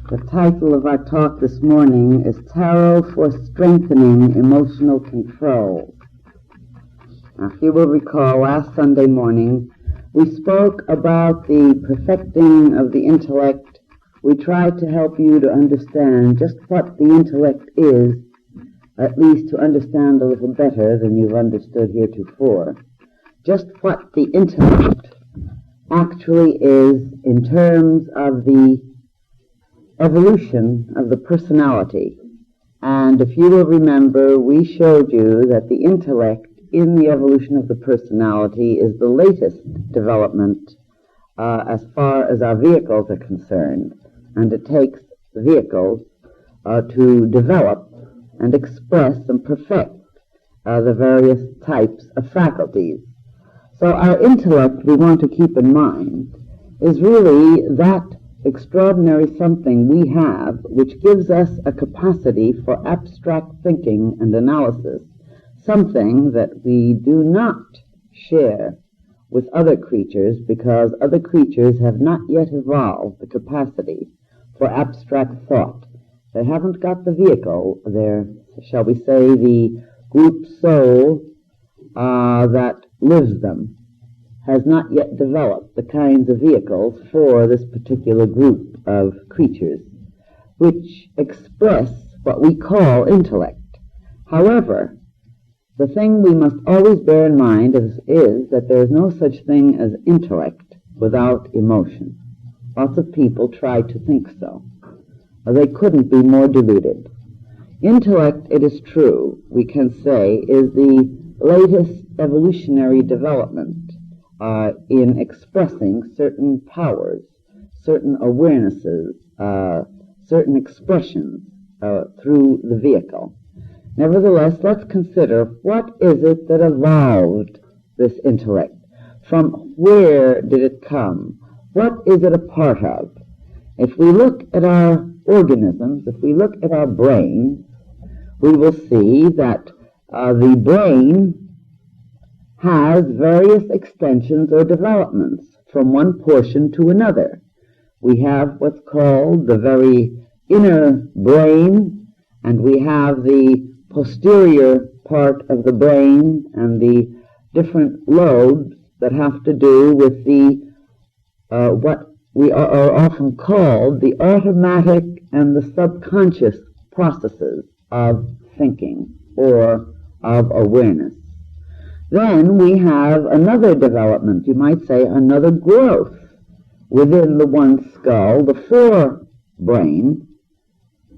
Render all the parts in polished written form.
The title of our talk this morning is Tarot for Strengthening Emotional Control. Now, if you will recall, last Sunday morning we spoke about the perfecting of the intellect. We tried to help you to understand just what the intellect is, at least to understand a little better than you've understood heretofore, just what the intellect actually is in terms of the evolution of the personality. And if you will remember, we showed you that the intellect in the evolution of the personality is the latest development as far as our vehicles are concerned. And it takes vehicles to develop and express and perfect the various types of faculties. So our intellect, we want to keep in mind, is really that extraordinary something we have which gives us a capacity for abstract thinking and analysis, something that we do not share with other creatures because other creatures have not yet evolved the capacity for abstract thought. They haven't got the vehicle, their, shall we say, the group soul that lives them has not yet developed the kinds of vehicles for this particular group of creatures, which express what we call intellect. However, the thing we must always bear in mind is that there is no such thing as intellect without emotion. Lots of people try to think so. They couldn't be more deluded. Intellect, it is true, we can say, is the latest evolutionary development in expressing certain powers, certain awarenesses, certain expressions through the vehicle. Nevertheless, let's consider what is it that evolved this intellect? From where did it come? What is it a part of? If we look at our organisms, if we look at our brain, we will see that the brain has various extensions or developments from one portion to another. We have what's called the very inner brain, and we have the posterior part of the brain and the different lobes that have to do with the what we are often called the automatic and the subconscious processes of thinking or of awareness. Then we have another development, you might say another growth within the one skull, the forebrain.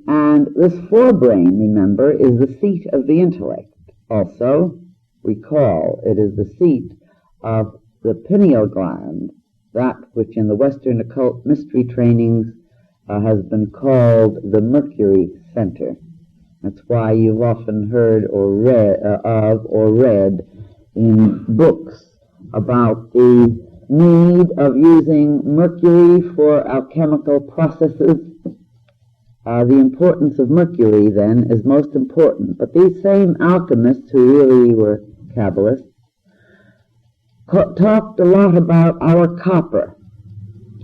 And this forebrain, remember, is the seat of the intellect. Also, recall, it is the seat of the pineal gland, that which in the Western occult mystery trainings has been called the Mercury Center. That's why you've often heard or read in books about the need of using mercury for alchemical processes. The importance of mercury, then, is most important. But these same alchemists, who really were Kabbalists, talked a lot about our copper.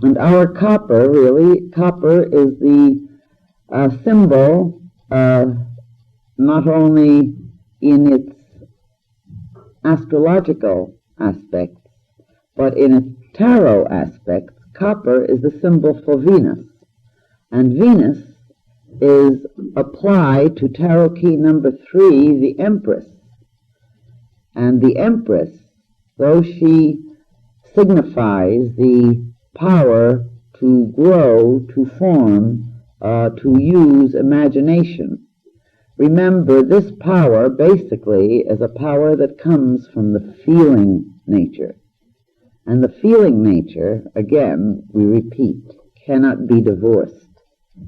And our copper, really, copper is the symbol, not only in its astrological aspects, but in its tarot aspects. Copper is the symbol for Venus. And Venus is applied to tarot key number 3, the Empress. And the Empress, though she signifies the power to grow, to form, to use imagination, remember this power basically is a power that comes from the feeling nature. And the feeling nature, again, we repeat, cannot be divorced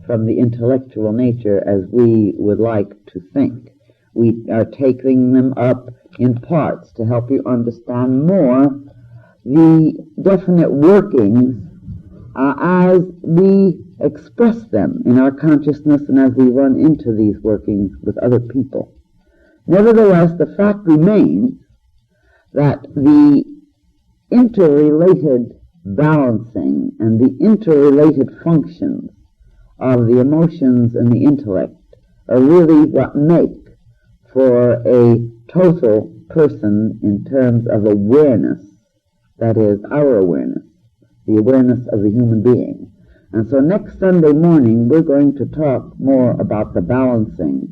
from the intellectual nature as we would like to think. We are taking them up in parts to help you understand more the definite workings as we express them in our consciousness and as we run into these workings with other people. Nevertheless, the fact remains that the interrelated balancing and the interrelated functions of the emotions and the intellect are really what make for a total person in terms of awareness, that is, our awareness, the awareness of the human being. And so next Sunday morning we're going to talk more about the balancing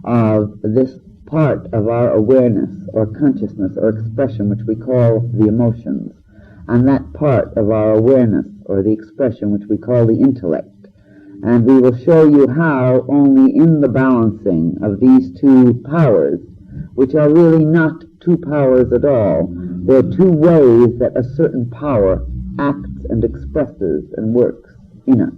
of this part of our awareness or consciousness or expression, which we call the emotions, and that part of our awareness or the expression, which we call the intellect. And we will show you how only in the balancing of these two powers, which are really not two powers at all, they're two ways that a certain power acts and expresses and works in us.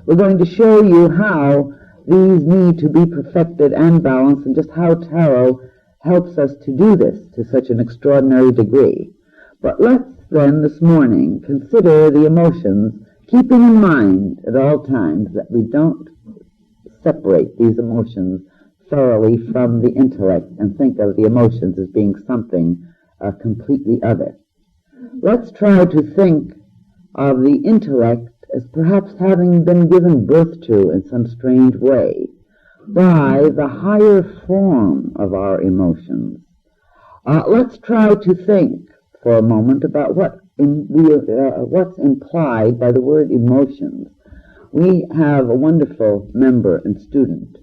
We're going to show you how these need to be perfected and balanced, and just how tarot helps us to do this to such an extraordinary degree. But let's then this morning consider the emotions, keeping in mind at all times that we don't separate these emotions thoroughly from the intellect and think of the emotions as being something completely other. Let's try to think of the intellect as perhaps having been given birth to in some strange way by the higher form of our emotions. Let's try to think for a moment about what's implied by the word emotions. We have a wonderful member and student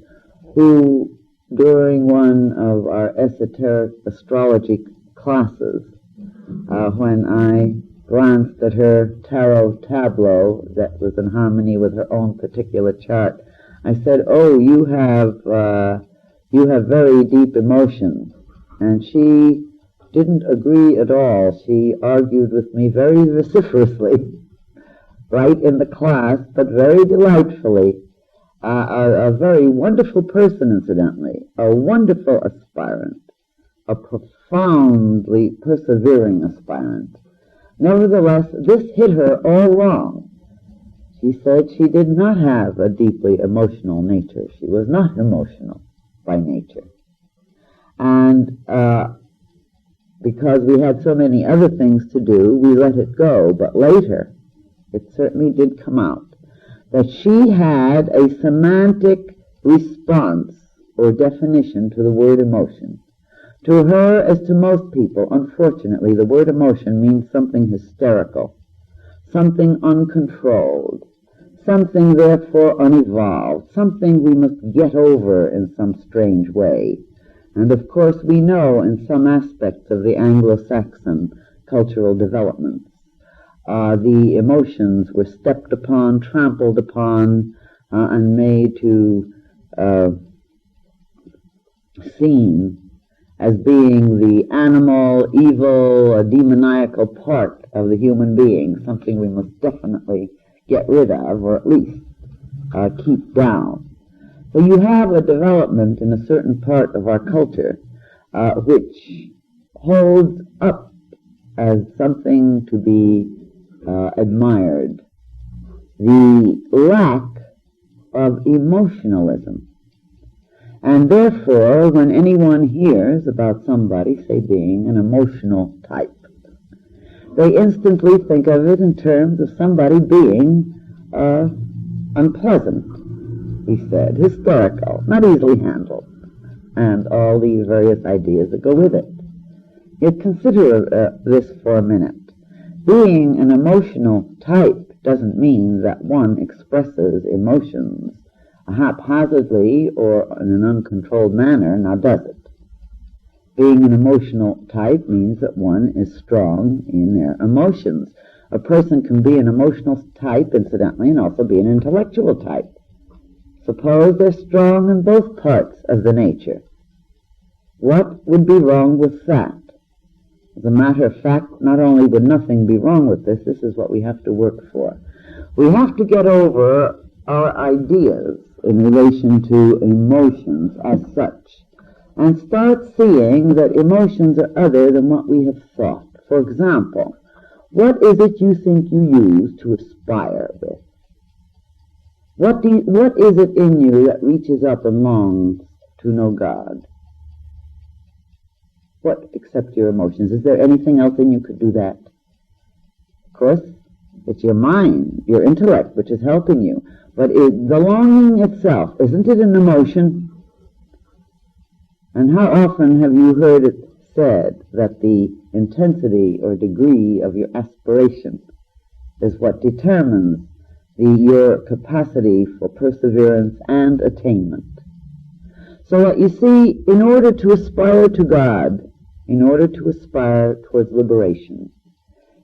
who, during one of our esoteric astrology classes, when I glanced at her tarot tableau that was in harmony with her own particular chart, I said, "Oh, you have very deep emotions." And she didn't agree at all. She argued with me very vociferously, right in the class, but very delightfully. A very wonderful person, incidentally, a wonderful aspirant, a profoundly persevering aspirant. Nevertheless, this hit her all wrong. She said she did not have a deeply emotional nature. She was not emotional by nature. And because we had so many other things to do, we let it go. But later, it certainly did come out that she had a semantic response or definition to the word emotion. To her, as to most people, unfortunately, the word emotion means something hysterical, something uncontrolled, something therefore unevolved, something we must get over in some strange way. And of course we know in some aspects of the Anglo-Saxon cultural developments, the emotions were stepped upon, trampled upon, and made to seem as being the animal, evil, demoniacal part of the human being, something we must definitely get rid of, or at least keep down. So you have a development in a certain part of our culture which holds up as something to be admired the lack of emotionalism. And therefore, when anyone hears about somebody, say, being an emotional type, they instantly think of it in terms of somebody being unpleasant, he said, hysterical, not easily handled, and all these various ideas that go with it. Yet consider this for a minute. Being an emotional type doesn't mean that one expresses emotions haphazardly or in an uncontrolled manner, now does it? Being an emotional type means that one is strong in their emotions. A person can be an emotional type, incidentally, and also be an intellectual type. Suppose they're strong in both parts of the nature. What would be wrong with that? As a matter of fact, not only would nothing be wrong with this, this is what we have to work for. We have to get over our ideas in relation to emotions as such, and start seeing that emotions are other than what we have thought. For example, what is it you think you use to aspire with? What is it in you that reaches up and longs to know God? What, except your emotions? Is there anything else in you could do that? Of course, it's your mind, your intellect, which is helping you. But the longing itself, isn't it an emotion? And how often have you heard it said that the intensity or degree of your aspiration is what determines your capacity for perseverance and attainment? So what you see, in order to aspire to God, in order to aspire towards liberation,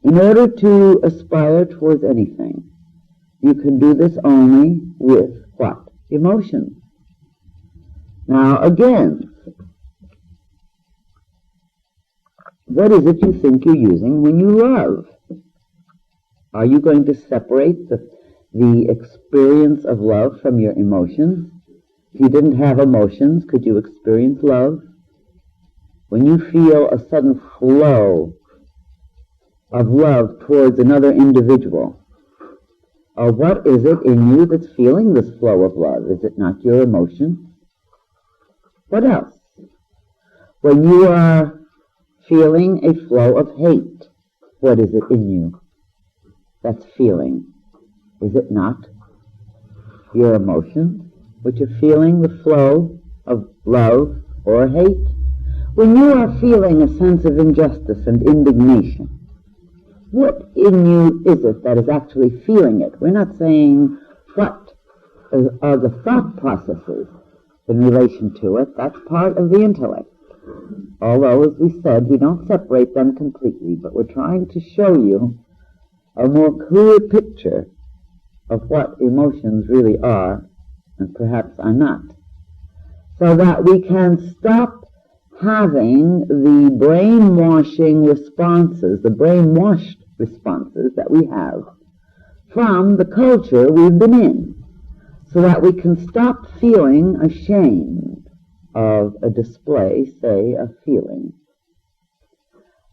in order to aspire towards anything, you can do this only with what? Emotion. Now again, what is it you think you're using when you love? Are you going to separate the experience of love from your emotions? If you didn't have emotions, could you experience love? When you feel a sudden flow of love towards another individual, what is it in you that's feeling this flow of love? Is it not your emotion? What else? When you are feeling a flow of hate, what is it in you that's feeling? Is it not your emotions which are feeling the flow of love or hate? When you are feeling a sense of injustice and indignation, what in you is it that is actually feeling it? We're not saying what are the thought processes in relation to it. That's part of the intellect. Although, as we said, we don't separate them completely, but we're trying to show you a more clear picture of what emotions really are, and perhaps are not, so that we can stop having the brainwashing responses, the brainwashed responses that we have from the culture we've been in, so that we can stop feeling ashamed of a display, say, of feeling.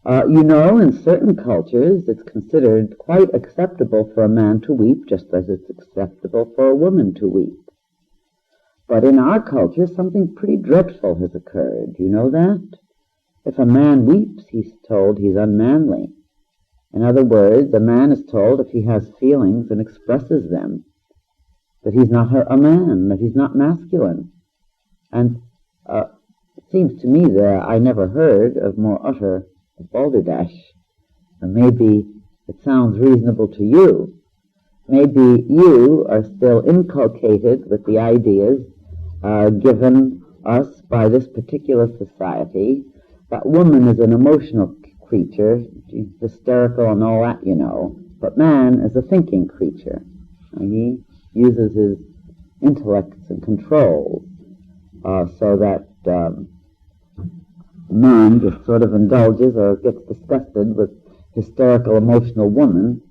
In certain cultures it's considered quite acceptable for a man to weep, just as it's acceptable for a woman to weep. But in our culture, something pretty dreadful has occurred. You know that? If a man weeps, he's told he's unmanly. In other words, a man is told if he has feelings and expresses them, that he's not a man, that he's not masculine. And it seems to me that I never heard of more utter balderdash. And maybe it sounds reasonable to you. Maybe you are still inculcated with the ideas given us by this particular society, that woman is an emotional creature, she's hysterical and all that, but man is a thinking creature. And he uses his intellects and controls so that man just sort of indulges or gets disgusted with hysterical emotional woman,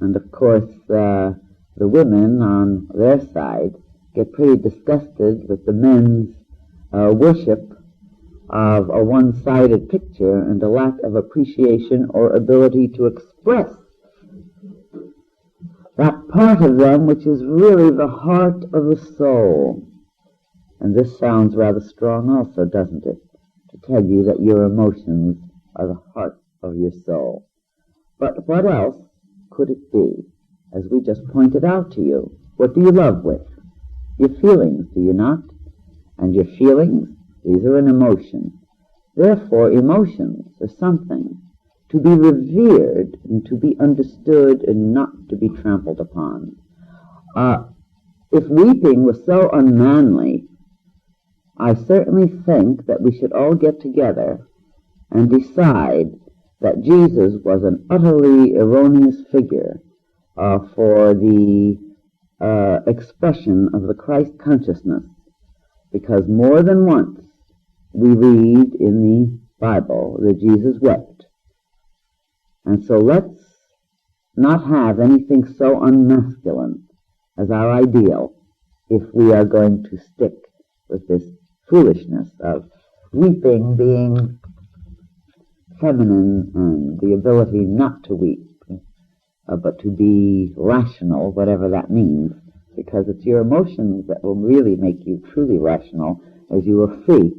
and of course the women on their side get pretty disgusted with the men's worship of a one-sided picture and a lack of appreciation or ability to express that part of them which is really the heart of the soul. And this sounds rather strong also, doesn't it? To tell you that your emotions are the heart of your soul. But what else could it be? As we just pointed out to you, what do you love with? Your feelings, do you not? And your feelings, these are an emotion. Therefore, emotions are something to be revered and to be understood and not to be trampled upon. If weeping was so unmanly, I certainly think that we should all get together and decide that Jesus was an utterly erroneous figure for the expression of the Christ consciousness, because more than once we read in the Bible that Jesus wept. And so let's not have anything so unmasculine as our ideal if we are going to stick with this foolishness of weeping being feminine and the ability not to weep, but to be rational, whatever that means, because it's your emotions that will really make you truly rational as you are free.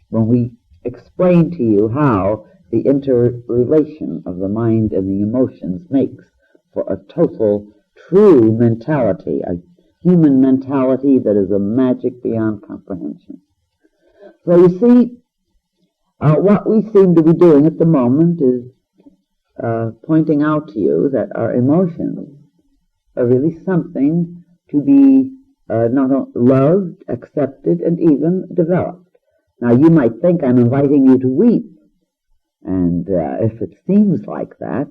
When we explain to you how the interrelation of the mind and the emotions makes for a total, true mentality, a human mentality that is a magic beyond comprehension. So you see, what we seem to be doing at the moment is pointing out to you that our emotions are really something to be not loved, accepted, and even developed. Now, you might think I'm inviting you to weep, and if it seems like that,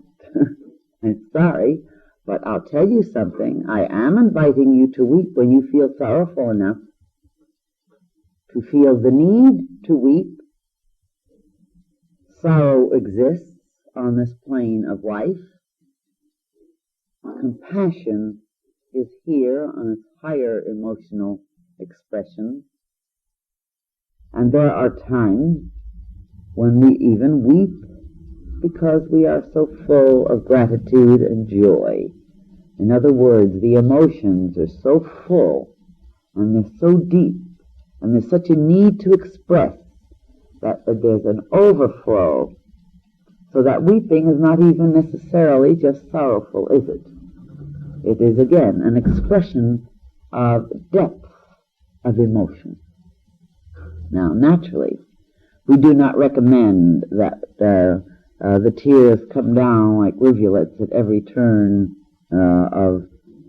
I'm sorry, but I'll tell you something. I am inviting you to weep when you feel sorrowful enough to feel the need to weep. Sorrow exists on this plane of life. Compassion is here on its higher emotional expression. And there are times when we even weep because we are so full of gratitude and joy. In other words, the emotions are so full and they're so deep and there's such a need to express that there's an overflow, so that weeping is not even necessarily just sorrowful, is it? It is, again, an expression of depth of emotion. Now, naturally, we do not recommend that the tears come down like rivulets at every turn of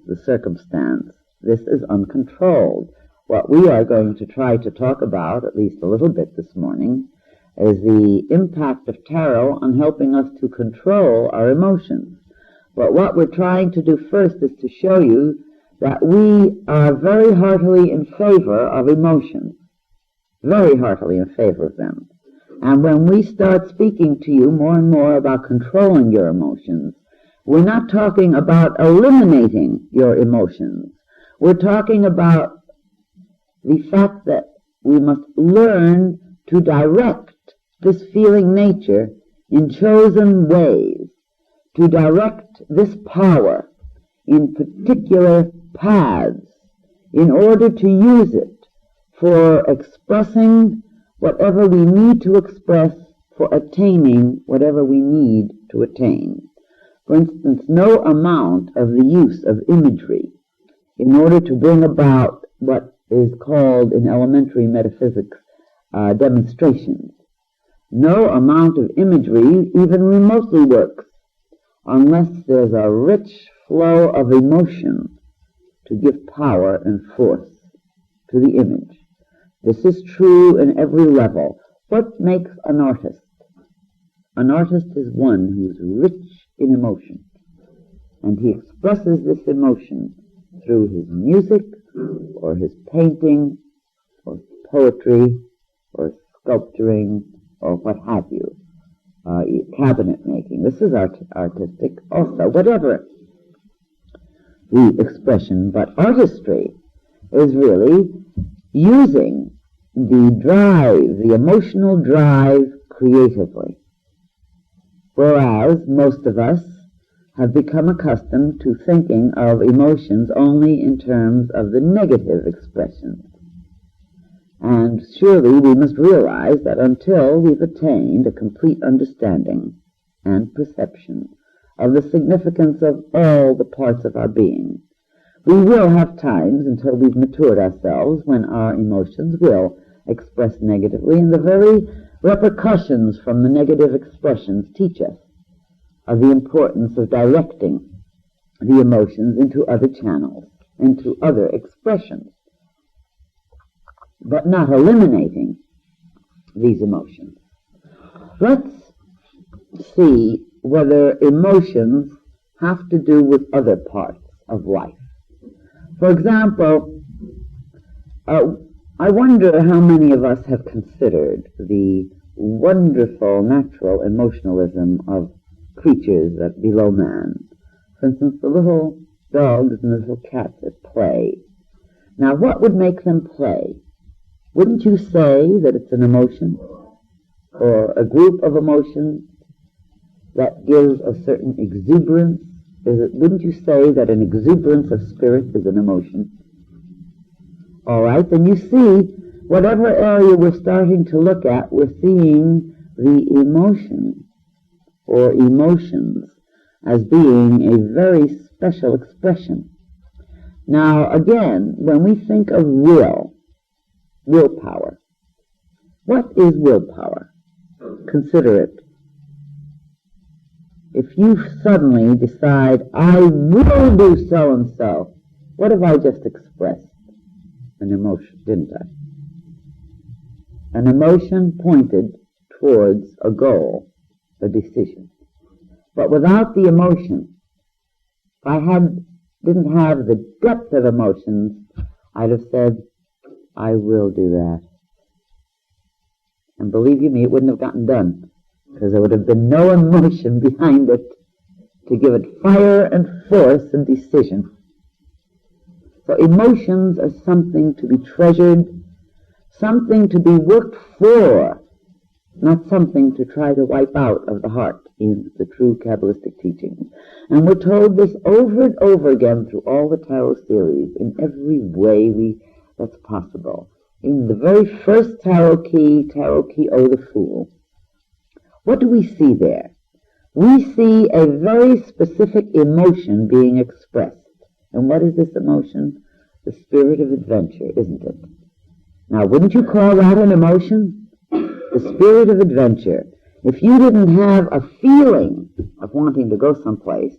the circumstance. This is uncontrolled. What we are going to try to talk about, at least a little bit this morning, is the impact of tarot on helping us to control our emotions. But what we're trying to do first is to show you that we are very heartily in favor of emotions, very heartily in favor of them. And when we start speaking to you more and more about controlling your emotions, we're not talking about eliminating your emotions. We're talking about the fact that we must learn to direct this feeling nature in chosen ways, to direct this power in particular paths in order to use it for expressing whatever we need to express, for attaining whatever we need to attain. For instance, no amount of the use of imagery in order to bring about what is called in elementary metaphysics demonstrations. No amount of imagery even remotely works unless there's a rich flow of emotion to give power and force to the image. This is true in every level. What makes an artist? An artist is one who's rich in emotion, and he expresses this emotion through his music, or his painting, or poetry, or sculpturing, or what have you, cabinet making. This is artistic also, whatever the expression. But artistry is really using the drive, the emotional drive, creatively. Whereas most of us have become accustomed to thinking of emotions only in terms of the negative expressions. And surely we must realize that until we've attained a complete understanding and perception of the significance of all the parts of our being, we will have times until we've matured ourselves when our emotions will express negatively, and the very repercussions from the negative expressions teach us of the importance of directing the emotions into other channels, into other expressions, but not eliminating these emotions. Let's see whether emotions have to do with other parts of life. For example, I wonder how many of us have considered the wonderful natural emotionalism of creatures that below man. For instance, the little dogs and the little cats that play. Now, what would make them play? Wouldn't you say that it's an emotion, or a group of emotions that gives a certain exuberance? Wouldn't you say that an exuberance of spirit is an emotion? All right, then you see, whatever area we're starting to look at, we're seeing the emotion or emotions as being a very special expression. Now, again, when we think of willpower, what is willpower? Consider it. If you suddenly decide, I will do so and so, what have I just expressed? An emotion, didn't I? An emotion pointed towards a goal, a decision. But without the emotion, if I didn't have the depth of emotions, I'd have said, I will do that. And believe you me, it wouldn't have gotten done, because there would have been no emotion behind it to give it fire and force and decision. So emotions are something to be treasured, something to be worked for, not something to try to wipe out of the heart in the true Kabbalistic teachings. And we're told this over and over again through all the tarot series, in every way that's possible. In the very first tarot key, O the Fool, what do we see there? We see a very specific emotion being expressed. And what is this emotion? The spirit of adventure, isn't it? Now, wouldn't you call that an emotion? The spirit of adventure. If you didn't have a feeling of wanting to go someplace,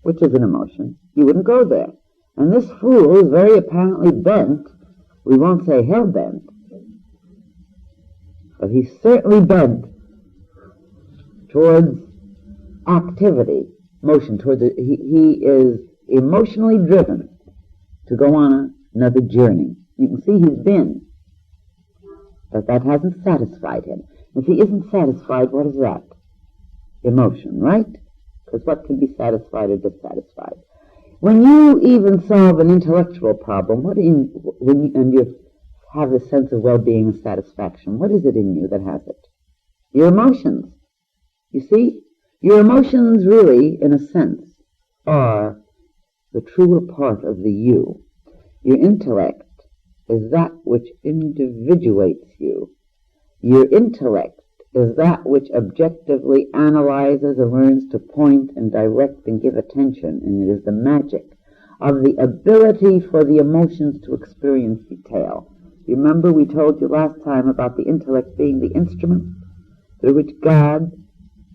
which is an emotion, you wouldn't go there. And this fool is very apparently bent. We won't say hell-bent, but he's certainly bent towards activity, motion, towards it. He is emotionally driven to go on another journey. You can see he's been, but that hasn't satisfied him. If he isn't satisfied, what is that? Emotion, right? Because what can be satisfied or dissatisfied? When you even solve an intellectual problem, and you have a sense of well-being and satisfaction, what is it in you that has it? Your emotions. You see? Your emotions really, in a sense, are the truer part of the you. Your intellect is that which individuates you. Your intellect is that which objectively analyzes and learns to point and direct and give attention, and it is the magic of the ability for the emotions to experience detail. You remember we told you last time about the intellect being the instrument through which God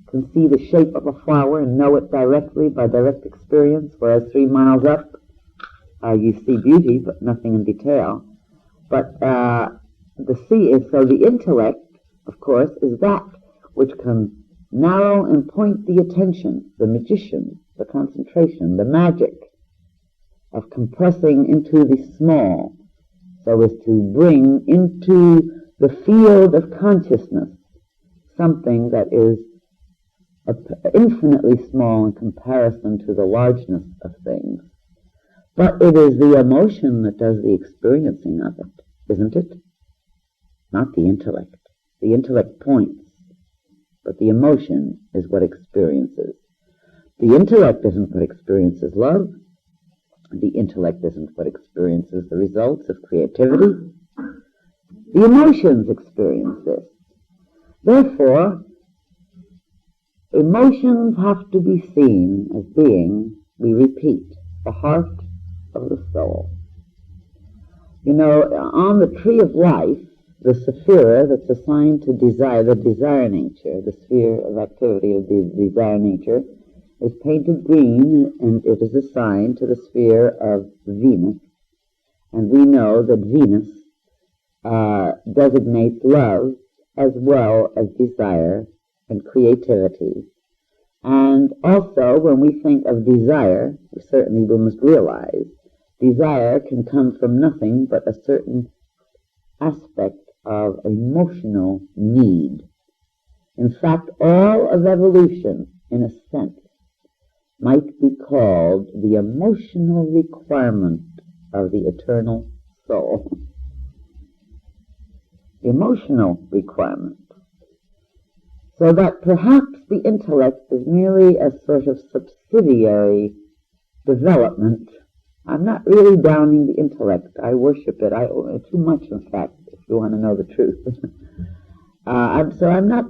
can see the shape of a flower and know it directly by direct experience, whereas 3 miles up you see beauty but nothing in detail. But the intellect, of course, is that which can narrow and point the attention, the magician, the concentration, the magic of compressing into the small, so as to bring into the field of consciousness something that is infinitely small in comparison to the largeness of things. But it is the emotion that does the experiencing of it, isn't it? Not the intellect. The intellect points, but the emotion is what experiences. The intellect isn't what experiences love. The intellect isn't what experiences the results of creativity. The emotions experience this. Therefore, emotions have to be seen as being, we repeat, the heart of the soul. You know, on the tree of life, the sephira that's assigned to desire, the desire nature, the sphere of activity of the desire nature, is painted green, and it is assigned to the sphere of Venus. And we know that Venus designates love as well as desire and creativity. And also, when we think of desire, certainly we must realize, desire can come from nothing but a certain aspect of emotional need. In fact, all of evolution, in a sense, might be called the emotional requirement of the eternal soul. Emotional requirement. So that perhaps the intellect is merely a sort of subsidiary development. I'm not really downing the intellect. I worship it. Too much, in fact, if you want to know the truth. So I'm not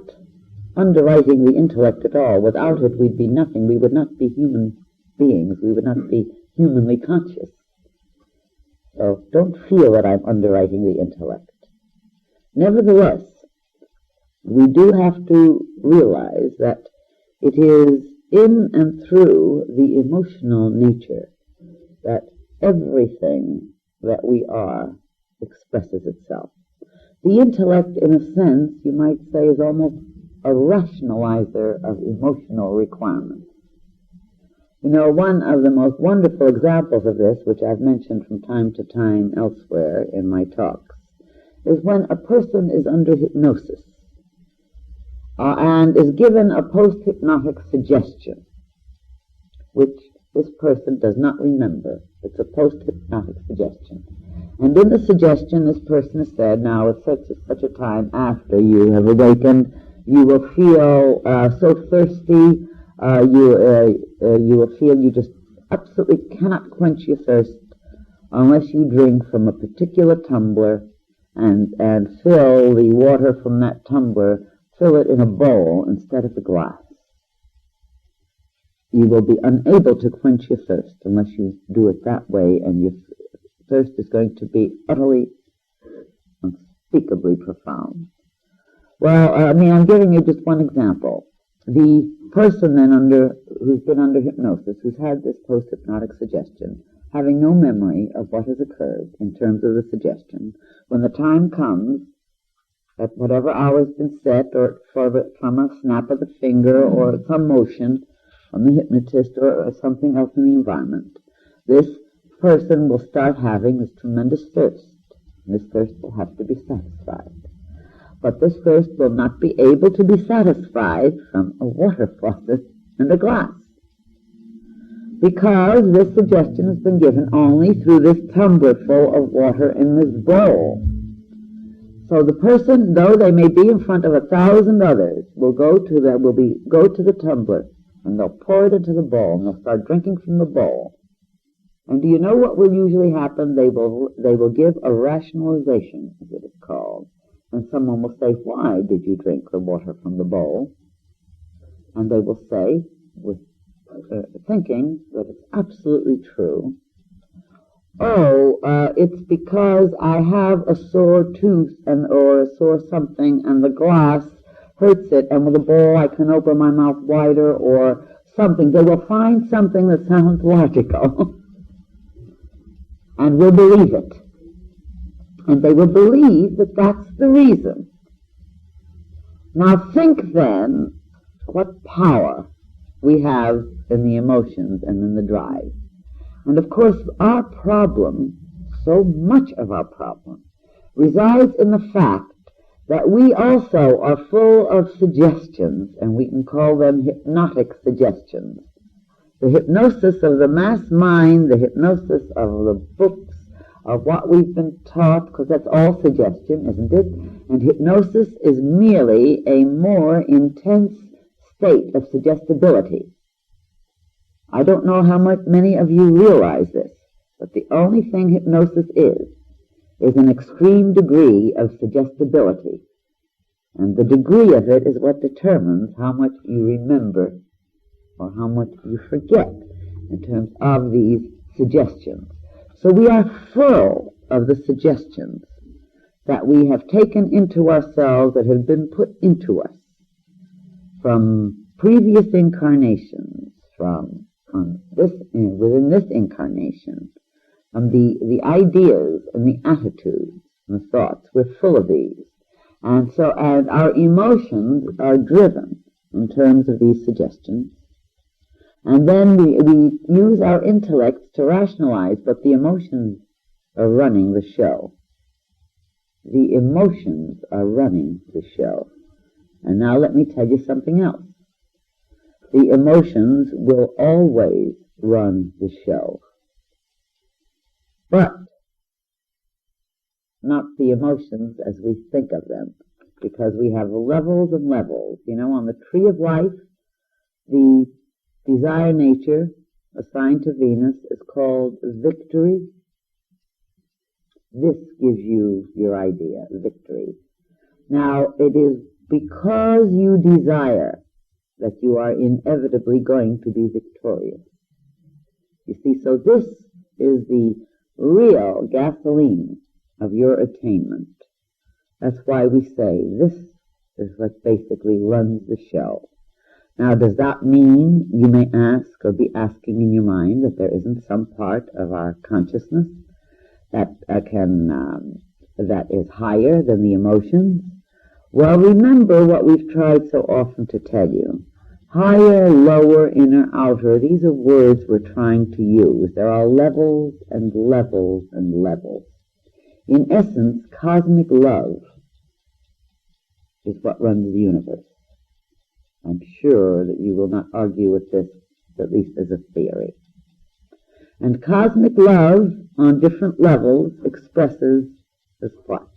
underwriting the intellect at all. Without it, we'd be nothing. We would not be human beings. We would not be humanly conscious. So don't feel that I'm underwriting the intellect. Nevertheless, we do have to realize that it is in and through the emotional nature that everything that we are expresses itself. The intellect, in a sense, you might say, is almost a rationalizer of emotional requirements. You know, one of the most wonderful examples of this, which I've mentioned from time to time elsewhere in my talks, is when a person is under hypnosis and is given a post-hypnotic suggestion, which this person does not remember. It's a post-hypnotic suggestion. And in the suggestion, this person has said, now at such a time after you have awakened, you will feel so thirsty, you will feel you just absolutely cannot quench your thirst unless you drink from a particular tumbler and fill the water from that tumbler, fill it in a bowl instead of a glass. You will be unable to quench your thirst unless you do it that way, and your thirst is going to be utterly, unspeakably profound. Well, I'm giving you just one example. The person then who's been under hypnosis, who's had this post-hypnotic suggestion, having no memory of what has occurred in terms of the suggestion, when the time comes, at whatever hour has been set, or from a snap of the finger, or some motion from the hypnotist, or something else in the environment, this person will start having this tremendous thirst. And this thirst will have to be satisfied. But this thirst will not be able to be satisfied from a water faucet and a glass, because this suggestion has been given only through this tumbler full of water in this bowl. So the person, though they may be in front of 1,000 others, will go to the tumbler, and they'll pour it into the bowl, and they'll start drinking from the bowl. And do you know what will usually happen? They will give a rationalization, as it is called. And someone will say, why did you drink the water from the bowl? And they will say, with thinking that it's absolutely true, it's because I have a sore tooth or a sore something, and the glass hurts it, and with a bowl I can open my mouth wider, or something. They will find something that sounds logical and will believe it. And they will believe that that's the reason. Now think then what power we have in the emotions and in the drive. And of course our problem, so much of our problem, resides in the fact that we also are full of suggestions, and we can call them hypnotic suggestions. The hypnosis of the mass mind, the hypnosis of the books, of what we've been taught, because that's all suggestion, isn't it? And hypnosis is merely a more intense state of suggestibility. I don't know how many of you realize this, but the only thing hypnosis is an extreme degree of suggestibility. And the degree of it is what determines how much you remember or how much you forget in terms of these suggestions. So we are full of the suggestions that we have taken into ourselves, that have been put into us from previous incarnations, within this incarnation, the ideas and the attitudes and the thoughts. We're full of these. And our emotions are driven in terms of these suggestions. And then we use our intellects to rationalize, but the emotions are running the show. The emotions are running the show. And now let me tell you something else. The emotions will always run the show. But not the emotions as we think of them, because we have levels and levels. You know, on the tree of life, the desire nature assigned to Venus is called victory. This gives you your idea, victory. Now, it is because you desire that you are inevitably going to be victorious. You see, so this is the real gasoline of your attainment. That's why we say this is what basically runs the show. Now, does that mean, you may ask or be asking in your mind, that there isn't some part of our consciousness that that is higher than the emotions? Well, remember what we've tried so often to tell you. Higher, lower, inner, outer, these are words we're trying to use. There are levels and levels and levels. In essence, cosmic love is what runs the universe. I'm sure that you will not argue with this, at least as a theory. And cosmic love, on different levels, expresses as what?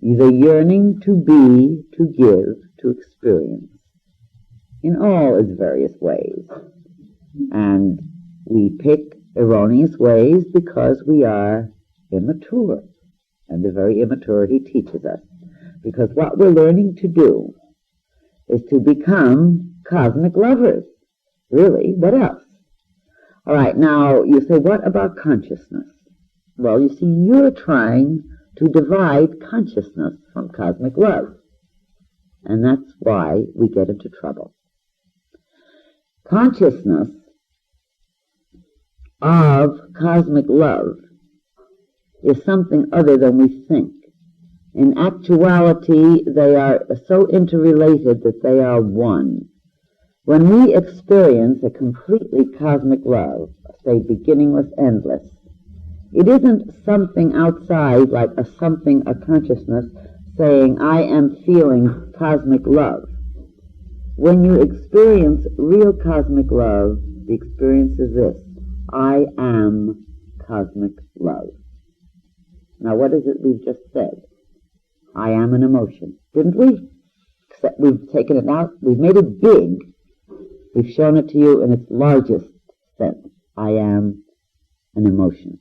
The yearning to be, to give, to experience, in all its various ways. And we pick erroneous ways because we are immature, and the very immaturity teaches us. Because what we're learning to do is to become cosmic lovers. Really, what else? All right, now you say, what about consciousness? Well, you see, you're trying to divide consciousness from cosmic love. And that's why we get into trouble. Consciousness of cosmic love is something other than we think. In actuality, they are so interrelated that they are one. When we experience a completely cosmic love, say beginningless, endless, it isn't something outside like a consciousness saying, I am feeling cosmic love. When you experience real cosmic love, the experience is this: I am cosmic love. Now, what is it we've just said? I am an emotion. Didn't we? We've taken it out. We've made it big. We've shown it to you in its largest sense. I am an emotion.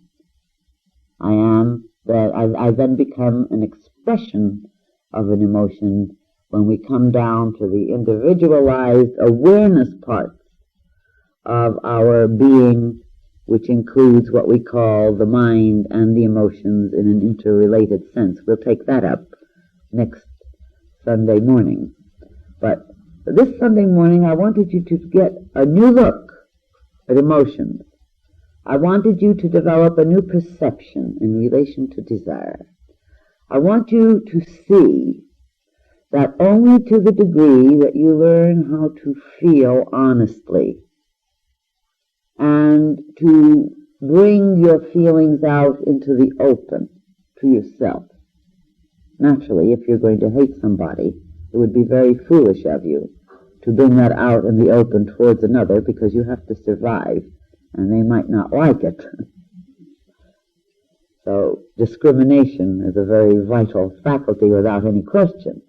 I then become an expression of an emotion when we come down to the individualized awareness parts of our being, which includes what we call the mind and the emotions in an interrelated sense. We'll take that up next Sunday morning. But this Sunday morning, I wanted you to get a new look at emotions. I wanted you to develop a new perception in relation to desire. I want you to see that only to the degree that you learn how to feel honestly and to bring your feelings out into the open to yourself. Naturally, if you're going to hate somebody, it would be very foolish of you to bring that out in the open towards another, because you have to survive, and they might not like it. So discrimination is a very vital faculty without any question.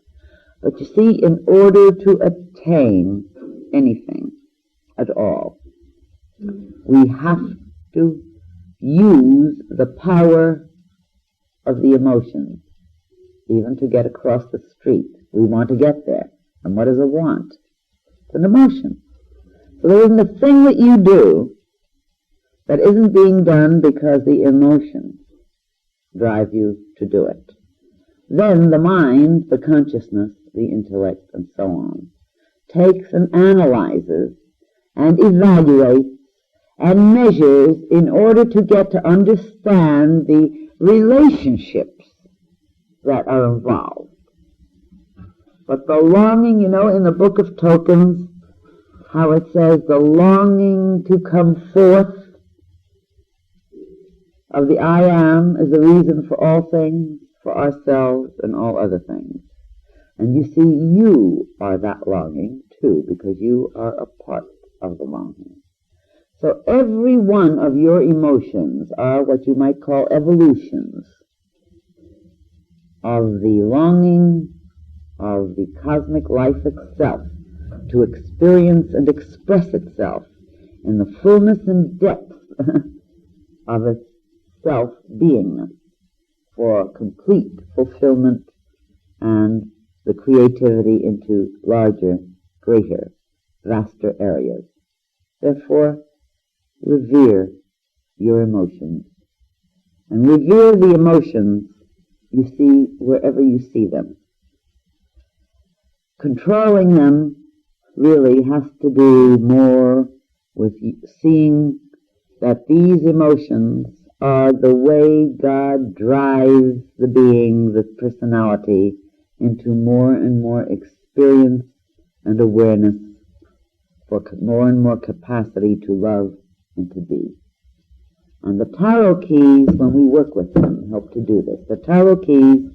But you see, in order to attain anything at all, we have to use the power of the emotions, even to get across the street. We want to get there. And what is a want? It's an emotion. So there isn't a thing that you do that isn't being done because the emotions drive you to do it. Then the mind, the consciousness, the intellect, and so on, takes and analyzes and evaluates and measures in order to get to understand the relationships that are involved. But the longing, in the Book of Tokens, how it says, the longing to come forth of the I am is the reason for all things, for ourselves, and all other things. And you see, you are that longing, too, because you are a part of the longing. So every one of your emotions are what you might call evolutions of the longing of the cosmic life itself to experience and express itself in the fullness and depth of its self-beingness for complete fulfillment and the creativity into larger, greater, vaster areas. Therefore, revere your emotions. And revere the emotions you see wherever you see them. Controlling them really has to do more with seeing that these emotions are the way God drives the being, the personality, into more and more experience and awareness, for more and more capacity to love and to be. And the tarot keys, when we work with them, help to do this. The tarot keys,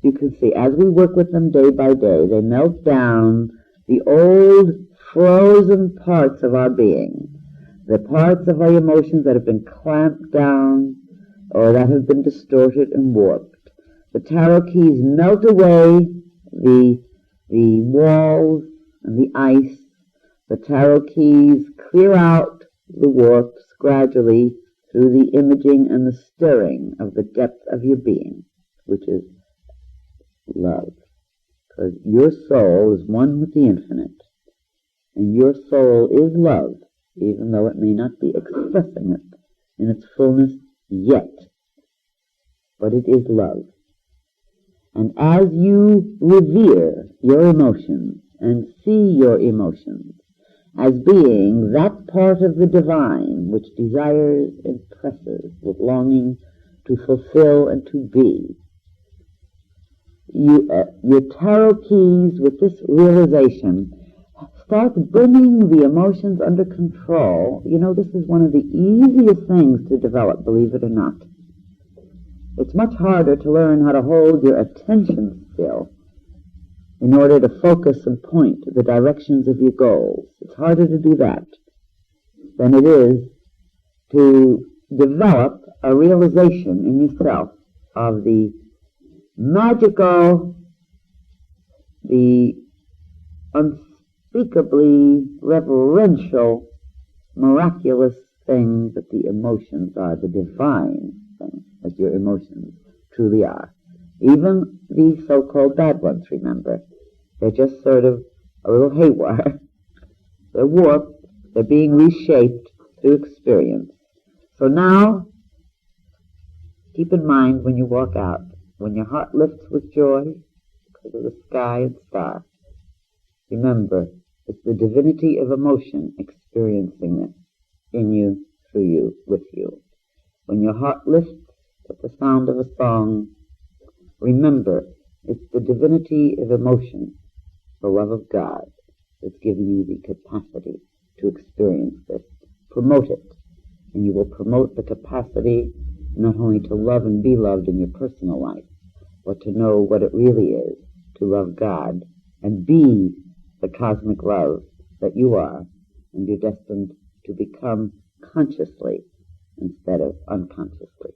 you can see, as we work with them day by day, they melt down the old frozen parts of our being, the parts of our emotions that have been clamped down or that have been distorted and warped. The tarot keys melt away the walls and the ice. The tarot keys clear out the warps gradually through the imaging and the stirring of the depth of your being, which is love. Because your soul is one with the infinite, and your soul is love, even though it may not be expressing it in its fullness yet. But it is love. And as you revere your emotions and see your emotions as being that part of the divine which desires and presses with longing to fulfill and to be, your tarot keys, with this realization, start bringing the emotions under control. You know, this is one of the easiest things to develop, believe it or not. It's much harder to learn how to hold your attention still in order to focus and point the directions of your goals. It's harder to do that than it is to develop a realization in yourself of the magical, the unspeakably reverential, miraculous thing that the emotions are, the divine thing that your emotions truly are. Even the so-called bad ones, remember, they're just sort of a little haywire. They're warped, they're being reshaped through experience. So now, keep in mind when you walk out, when your heart lifts with joy because of the sky and star, remember, it's the divinity of emotion experiencing it in you, through you, with you. When your heart lifts at the sound of a song, remember, it's the divinity of emotion, the love of God, that's giving you the capacity to experience this. Promote it, and you will promote the capacity not only to love and be loved in your personal life, but to know what it really is to love God and be the cosmic love that you are, and you're destined to become consciously instead of unconsciously.